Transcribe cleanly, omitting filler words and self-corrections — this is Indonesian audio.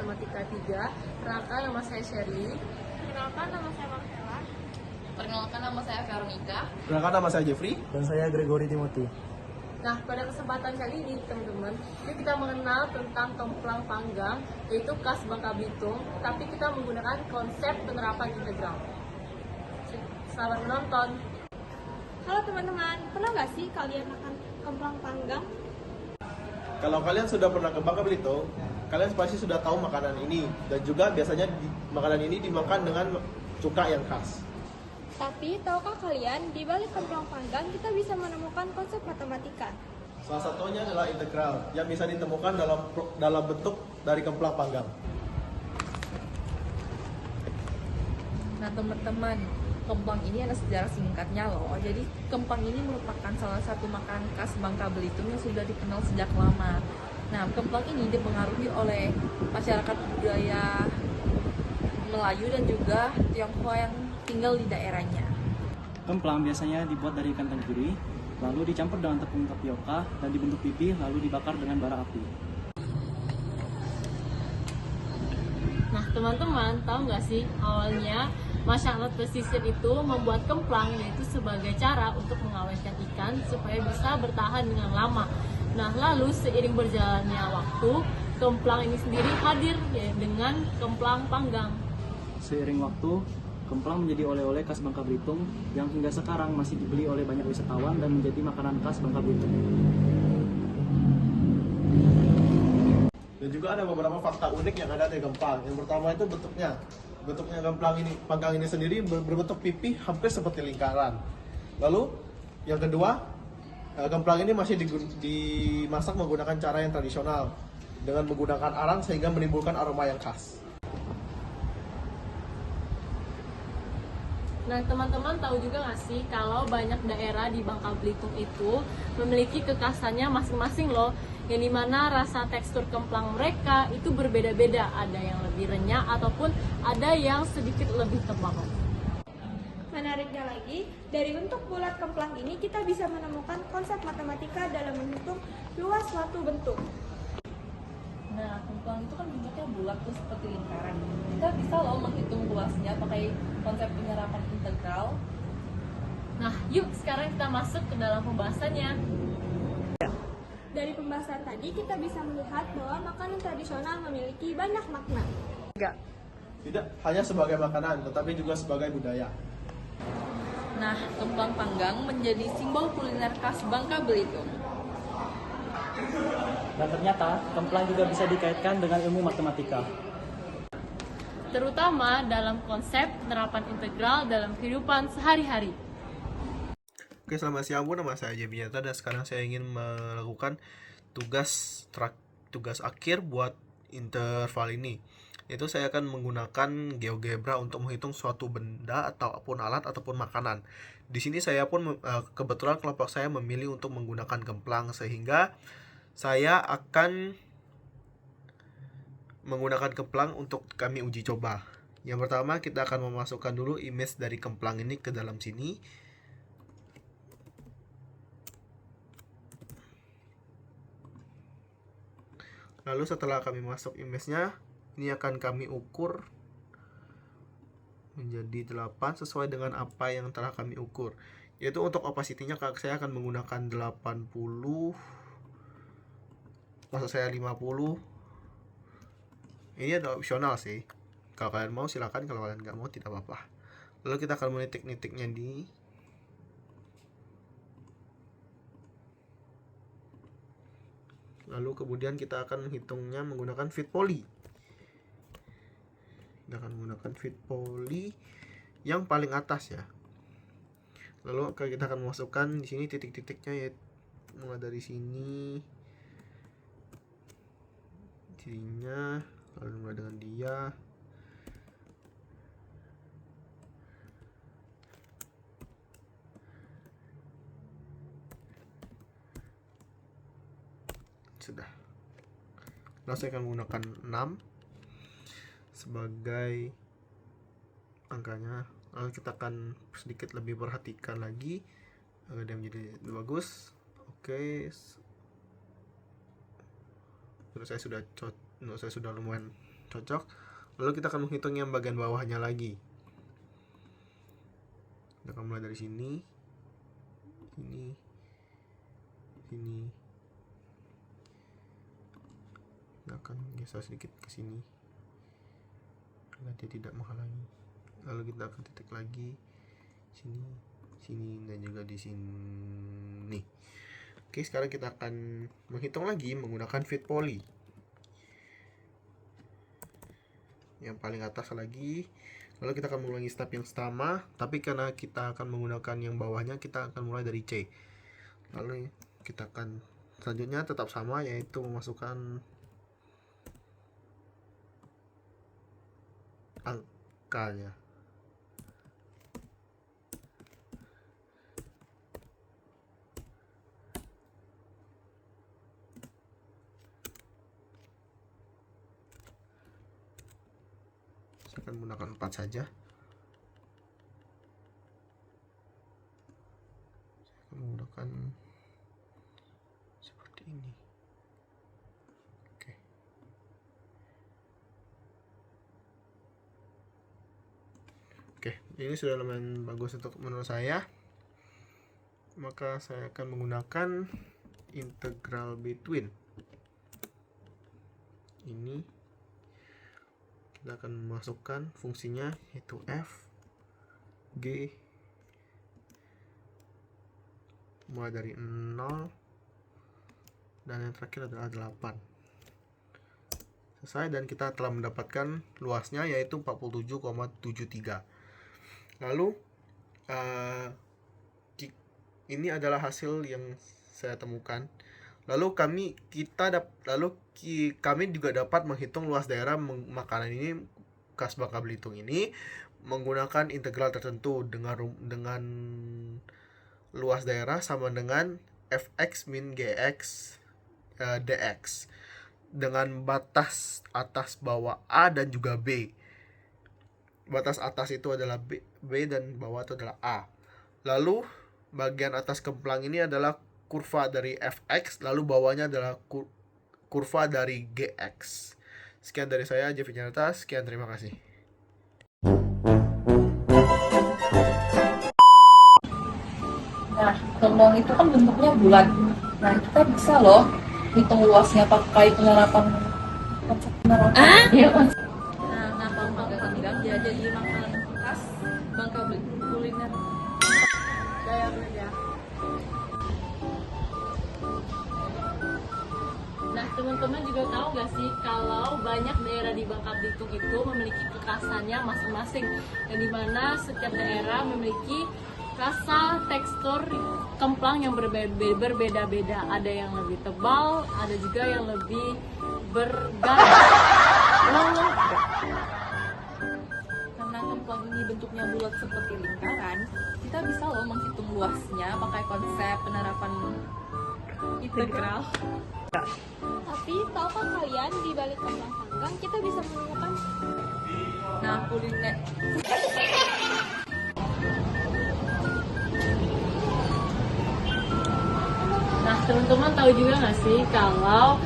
Matematika 3. Perkenalkan, nama saya Sherly. Perkenalkan, nama saya Marcella. Perkenalkan, nama saya Veronica. Perkenalkan, nama saya Jeffrey. Dan saya Gregory Timothy. Nah, pada kesempatan kali ini teman-teman, kita mengenal tentang kemplang panggang, yaitu khas Bangka Belitung, tapi kita menggunakan konsep penerapan integral. Selamat menonton. Halo teman-teman, pernah nggak sih kalian makan kemplang panggang? Kalau kalian sudah pernah ke Bangka Belitung, kalian pasti sudah tahu makanan ini. Dan juga biasanya makanan ini dimakan dengan cuka yang khas. Tapi, tahukah kalian, di balik kemplang panggang kita bisa menemukan konsep matematika. Salah satunya adalah integral, yang bisa ditemukan dalam bentuk dari kemplang panggang. Nah teman-teman, kemplang ini ada sejarah singkatnya loh. Jadi kemplang ini merupakan salah satu makanan khas Bangka Belitung yang sudah dikenal sejak lama. Nah, kemplang ini dipengaruhi oleh masyarakat budaya Melayu dan juga Tionghoa yang tinggal di daerahnya. Kemplang biasanya dibuat dari ikan tenggiri, lalu dicampur dengan tepung tapioka dan dibentuk pipih, lalu dibakar dengan bara api. Nah, teman-teman, tahu nggak sih awalnya masyarakat pesisir itu membuat kemplang yaitu sebagai cara untuk mengawetkan ikan supaya bisa bertahan dengan lama. Nah, lalu seiring berjalannya waktu, kemplang ini sendiri hadir ya dengan kemplang panggang. Seiring waktu, kemplang menjadi oleh-oleh khas Bangka Belitung yang hingga sekarang masih dibeli oleh banyak wisatawan dan menjadi makanan khas Bangka Belitung. Dan juga ada beberapa fakta unik yang ada di kemplang. Yang pertama itu bentuknya. Bentuknya panggang ini sendiri berbentuk pipih hampir seperti lingkaran. Lalu yang kedua, kemplang ini masih dimasak menggunakan cara yang tradisional dengan menggunakan arang sehingga menimbulkan aroma yang khas. Nah, teman-teman tahu juga nggak sih kalau banyak daerah di Bangka Belitung itu memiliki kekhasannya masing-masing loh, yang dimana rasa tekstur kemplang mereka itu berbeda-beda, ada yang lebih renyah ataupun ada yang sedikit lebih tebal. Menariknya lagi, dari bentuk bulat kemplang ini kita bisa menemukan konsep matematika dalam menghitung luas suatu bentuk. Nah, kemplang itu kan bentuknya bulat tuh seperti lingkaran. Kita bisa loh menghitung luasnya pakai konsep penyerapan integral. Nah, yuk sekarang kita masuk ke dalam pembahasannya. Dari pembahasan tadi kita bisa melihat bahwa makanan tradisional memiliki banyak makna. Tidak hanya sebagai makanan, tetapi juga sebagai budaya. Nah, kemplang panggang menjadi simbol kuliner khas Bangka Belitung. Dan ternyata, kemplang juga bisa dikaitkan dengan ilmu matematika. Terutama dalam konsep penerapan integral dalam kehidupan sehari-hari. Oke, selamat siang Bu, nama saya Jeffrey dan sekarang saya ingin melakukan tugas akhir buat interval ini. Yaitu saya akan menggunakan GeoGebra untuk menghitung suatu benda ataupun alat ataupun makanan. Di sini saya pun kebetulan kelompok saya memilih untuk menggunakan kemplang, sehingga saya akan menggunakan kemplang untuk kami uji coba. Yang pertama, kita akan memasukkan dulu image dari kemplang ini ke dalam sini. Lalu setelah kami masuk image-nya, ini akan kami ukur menjadi 8 sesuai dengan apa yang telah kami ukur. Yaitu untuk opacity-nya saya akan menggunakan 80, maksud saya 50. Ini ada opsional sih. Kalau kalian mau silakan, kalau kalian nggak mau tidak apa-apa. Lalu kita akan menitik-nitiknya di lalu kemudian kita akan menghitungnya menggunakan fit poly. Kita akan menggunakan fit poly yang paling atas ya. Lalu kita akan memasukkan di sini titik-titiknya, yaitu mulai dari sini, sininya, lalu mulai dengan dia. Sudah. Lalu saya akan menggunakan 6 sebagai angkanya. Lalu kita akan sedikit lebih perhatikan lagi agar dia menjadi lebih bagus. Oke. Menurut saya sudah lumayan cocok. Lalu kita akan menghitung yang bagian bawahnya lagi. Kita akan mulai dari sini, sini, sini. Kita akan geser sedikit ke sini agar dia tidak menghalangi. Lalu kita akan titik lagi sini, sini, dan juga di sini. Oke, sekarang kita akan menghitung lagi menggunakan fit poly. Yang paling atas lagi. Lalu kita akan mengulangi step yang sama, tapi karena kita akan menggunakan yang bawahnya, kita akan mulai dari C. Lalu kita akan selanjutnya tetap sama, yaitu memasukkan angkanya. Saya akan menggunakan 4 saja. Saya akan menggunakan seperti ini. Oke. Oke, ini sudah lumayan bagus untuk menurut saya. Maka saya akan menggunakan integral between. Ini kita akan memasukkan fungsinya yaitu f, g, mulai dari 0 dan yang terakhir adalah 8. Selesai, dan kita telah mendapatkan luasnya yaitu 47,73. Lalu ini adalah hasil yang saya temukan. Lalu kami juga dapat menghitung luas daerah makanan ini, khas Bangka Belitung ini, menggunakan integral tertentu dengan luas daerah sama dengan fx min gx dx dengan batas atas bawah A dan juga B. Batas atas itu adalah B dan bawah itu adalah A. Lalu bagian atas kemplang ini adalah kurva dari fx, lalu bawahnya adalah kurva dari gx. Sekian dari saya, Jeffy Janata. Sekian, terima kasih. Nah, kembang itu kan bentuknya bulat. Nah, kita bisa loh hitung luasnya pakai penerapan konsep penerapan. Iya, konsep. Nah, ngapang Bangka Ketiga dia jadi makanan khas Bangka Belitung kuliner. Saya belajar. Nah, teman-teman juga tahu nggak sih kalau banyak daerah di Bangka Belitung itu memiliki kekhasannya masing-masing, yang dimana setiap daerah memiliki rasa tekstur kemplang yang berbeda-beda. Ada yang lebih tebal, ada juga yang lebih bergaris. Karena kemplang ini bentuknya bulat seperti lingkaran, kita bisa loh menghitung luasnya pakai konsep penerapan integral. Tapi tahukah kalian di balik kembang panggang kita bisa menemukan Nah, kuliner Nah, teman-teman tahu juga nggak sih kalau